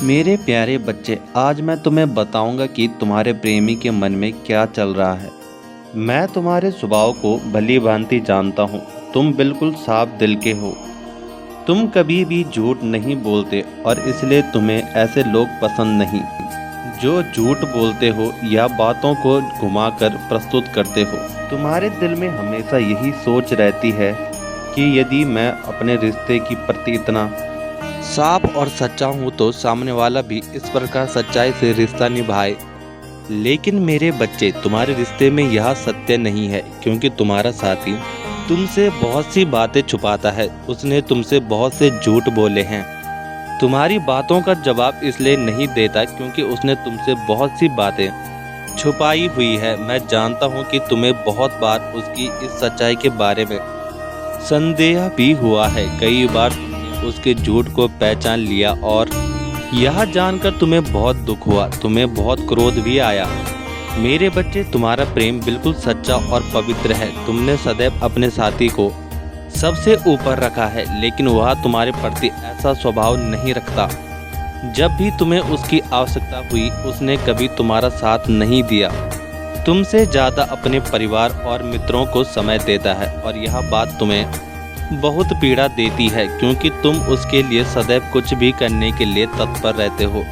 मेरे प्यारे बच्चे, आज मैं तुम्हें बताऊंगा कि तुम्हारे प्रेमी के मन में क्या चल रहा है। मैं तुम्हारे स्वभाव को भली भांति जानता हूँ। तुम बिल्कुल साफ दिल के हो। तुम कभी भी झूठ नहीं बोलते और इसलिए तुम्हें ऐसे लोग पसंद नहीं जो झूठ बोलते हो या बातों को घुमाकर प्रस्तुत करते हो। तुम्हारे दिल में हमेशा यही सोच रहती है कि यदि मैं अपने रिश्ते की प्रति इतना साफ और सच्चा हूँ तो सामने वाला भी इस प्रकार सच्चाई से रिश्ता निभाए। लेकिन मेरे बच्चे, तुम्हारे रिश्ते में यह सत्य नहीं है, क्योंकि तुम्हारा साथी तुमसे बहुत सी बातें छुपाता है। उसने तुमसे बहुत से झूठ बोले हैं। तुम्हारी बातों का जवाब इसलिए नहीं देता क्योंकि उसने तुमसे बहुत सी बातें छुपाई हुई है। मैं जानता हूँ कि तुम्हें बहुत बार उसकी इस सच्चाई के बारे में संदेह भी हुआ है। कई बार तुमने उसके झूठ को पहचान लिया और यह जानकर तुम्हें बहुत दुख हुआ, तुम्हें बहुत क्रोध भी आया। मेरे बच्चे, तुम्हारा प्रेम बिल्कुल सच्चा और पवित्र है। तुमने सदैव अपने साथी को सबसे ऊपर रखा है, लेकिन वह तुम्हारे प्रति ऐसा स्वभाव नहीं रखता। जब भी तुम्हें उसकी आवश्यकता हुई, उसने कभी तुम्हारा साथ नहीं दिया। तुमसे ज़्यादा अपने परिवार और मित्रों को समय देता है और यह बात तुम्हें बहुत पीड़ा देती है क्योंकि तुम उसके लिए सदैव कुछ भी करने के लिए तत्पर रहते हो,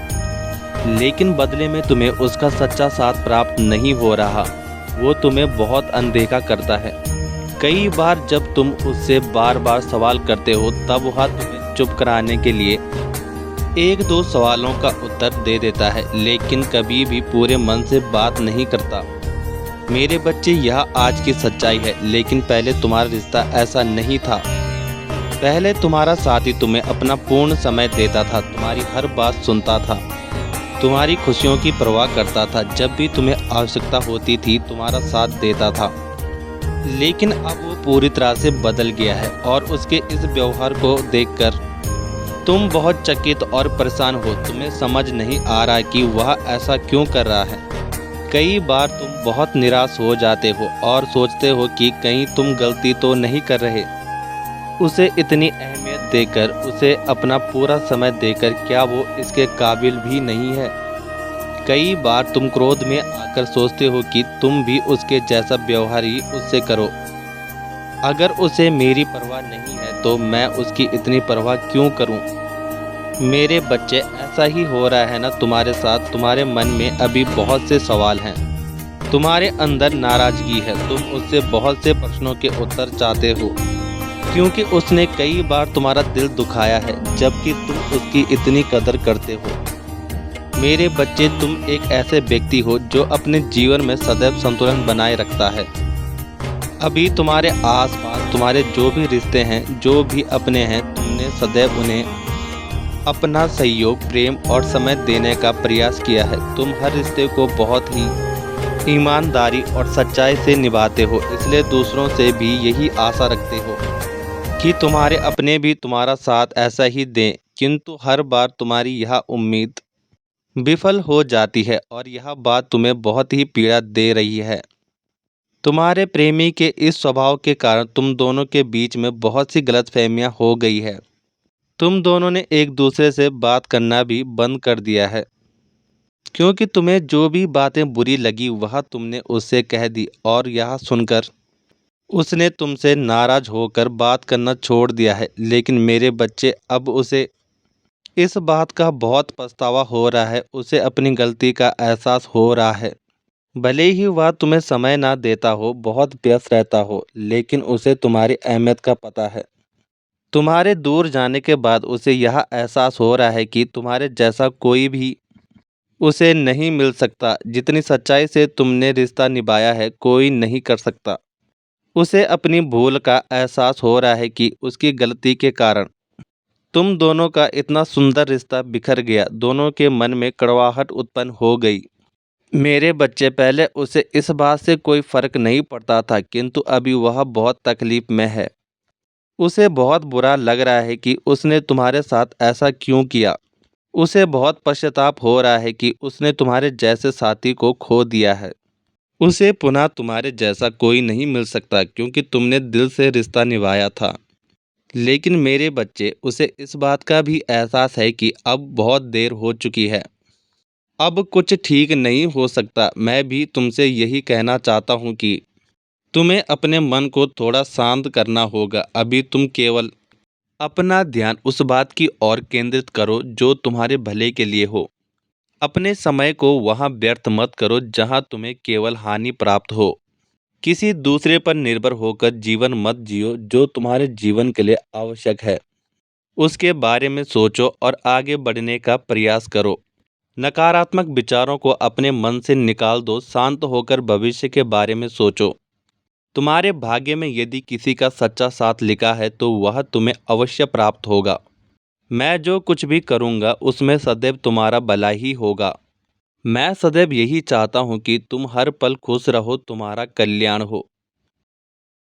लेकिन बदले में तुम्हें उसका सच्चा साथ प्राप्त नहीं हो रहा। वो तुम्हें बहुत अनदेखा करता है। कई बार जब तुम उससे बार बार सवाल करते हो तब वह तुम्हें चुप कराने के लिए एक दो सवालों का उत्तर दे देता है, लेकिन कभी भी पूरे मन से बात नहीं करता। मेरे बच्चे, यह आज की सच्चाई है, लेकिन पहले तुम्हारा रिश्ता ऐसा नहीं था। पहले तुम्हारा साथी तुम्हें अपना पूर्ण समय देता था, तुम्हारी हर बात सुनता था, तुम्हारी खुशियों की परवाह करता था। जब भी तुम्हें आवश्यकता होती थी तुम्हारा साथ देता था। लेकिन अब वो पूरी तरह से बदल गया है और उसके इस व्यवहार को देखकर तुम बहुत चकित और परेशान हो। तुम्हें समझ नहीं आ रहा कि वह ऐसा क्यों कर रहा है। कई बार तुम बहुत निराश हो जाते हो और सोचते हो कि कहीं तुम गलती तो नहीं कर रहे। उसे इतनी अहमियत देकर, उसे अपना पूरा समय देकर क्या वो इसके काबिल भी नहीं है। कई बार तुम क्रोध में आकर सोचते हो कि तुम भी उसके जैसा व्यवहार ही उससे करो। अगर उसे मेरी परवाह नहीं है तो मैं उसकी इतनी परवाह क्यों करूं? मेरे बच्चे, ऐसा ही हो रहा है ना तुम्हारे साथ। तुम्हारे मन में अभी बहुत से सवाल हैं, तुम्हारे अंदर नाराजगी है। तुम उससे बहुत से प्रश्नों के उत्तर चाहते हो क्योंकि उसने कई बार तुम्हारा दिल दुखाया है, जबकि तुम उसकी इतनी कदर करते हो। मेरे बच्चे, तुम एक ऐसे व्यक्ति हो जो अपने जीवन में सदैव संतुलन बनाए रखता है। अभी तुम्हारे आसपास तुम्हारे जो भी रिश्ते हैं, जो भी अपने हैं, तुमने सदैव उन्हें अपना सहयोग, प्रेम और समय देने का प्रयास किया है। तुम हर रिश्ते को बहुत ही ईमानदारी और सच्चाई से निभाते हो, इसलिए दूसरों से भी यही आशा रखते हो कि तुम्हारे अपने भी तुम्हारा साथ ऐसा ही दें। किंतु हर बार तुम्हारी यह उम्मीद विफल हो जाती है और यह बात तुम्हें बहुत ही पीड़ा दे रही है। तुम्हारे प्रेमी के इस स्वभाव के कारण तुम दोनों के बीच में बहुत सी गलतफहमियां हो गई है। तुम दोनों ने एक दूसरे से बात करना भी बंद कर दिया है क्योंकि तुम्हें जो भी बातें बुरी लगी वह तुमने उससे कह दी और यह सुनकर उसने तुमसे नाराज होकर बात करना छोड़ दिया है। लेकिन मेरे बच्चे, अब उसे इस बात का बहुत पछतावा हो रहा है। उसे अपनी गलती का एहसास हो रहा है। भले ही वह तुम्हें समय ना देता हो, बहुत व्यस्त रहता हो, लेकिन उसे तुम्हारी अहमियत का पता है। तुम्हारे दूर जाने के बाद उसे यह एहसास हो रहा है कि तुम्हारे जैसा कोई भी उसे नहीं मिल सकता। जितनी सच्चाई से तुमने रिश्ता निभाया है कोई नहीं कर सकता। उसे अपनी भूल का एहसास हो रहा है कि उसकी गलती के कारण तुम दोनों का इतना सुंदर रिश्ता बिखर गया। दोनों के मन में कड़वाहट उत्पन्न हो गई। मेरे बच्चे, पहले उसे इस बात से कोई फर्क नहीं पड़ता था, किंतु अभी वह बहुत तकलीफ में है। उसे बहुत बुरा लग रहा है कि उसने तुम्हारे साथ ऐसा क्यों किया। उसे बहुत पश्चाताप हो रहा है कि उसने तुम्हारे जैसे साथी को खो दिया है। उसे पुनः तुम्हारे जैसा कोई नहीं मिल सकता क्योंकि तुमने दिल से रिश्ता निभाया था। लेकिन मेरे बच्चे, उसे इस बात का भी एहसास है कि अब बहुत देर हो चुकी है। अब कुछ ठीक नहीं हो सकता। मैं भी तुमसे यही कहना चाहता हूँ कि तुम्हें अपने मन को थोड़ा शांत करना होगा। अभी तुम केवल अपना ध्यान उस बात की ओर केंद्रित करो जो तुम्हारे भले के लिए हो। अपने समय को वहां व्यर्थ मत करो जहां तुम्हें केवल हानि प्राप्त हो। किसी दूसरे पर निर्भर होकर जीवन मत जियो। जो तुम्हारे जीवन के लिए आवश्यक है उसके बारे में सोचो और आगे बढ़ने का प्रयास करो। नकारात्मक विचारों को अपने मन से निकाल दो। शांत होकर भविष्य के बारे में सोचो। तुम्हारे भाग्य में यदि किसी का सच्चा साथ लिखा है तो वह तुम्हें अवश्य प्राप्त होगा। मैं जो कुछ भी करूँगा उसमें सदैव तुम्हारा भला ही होगा। मैं सदैव यही चाहता हूँ कि तुम हर पल खुश रहो, तुम्हारा कल्याण हो।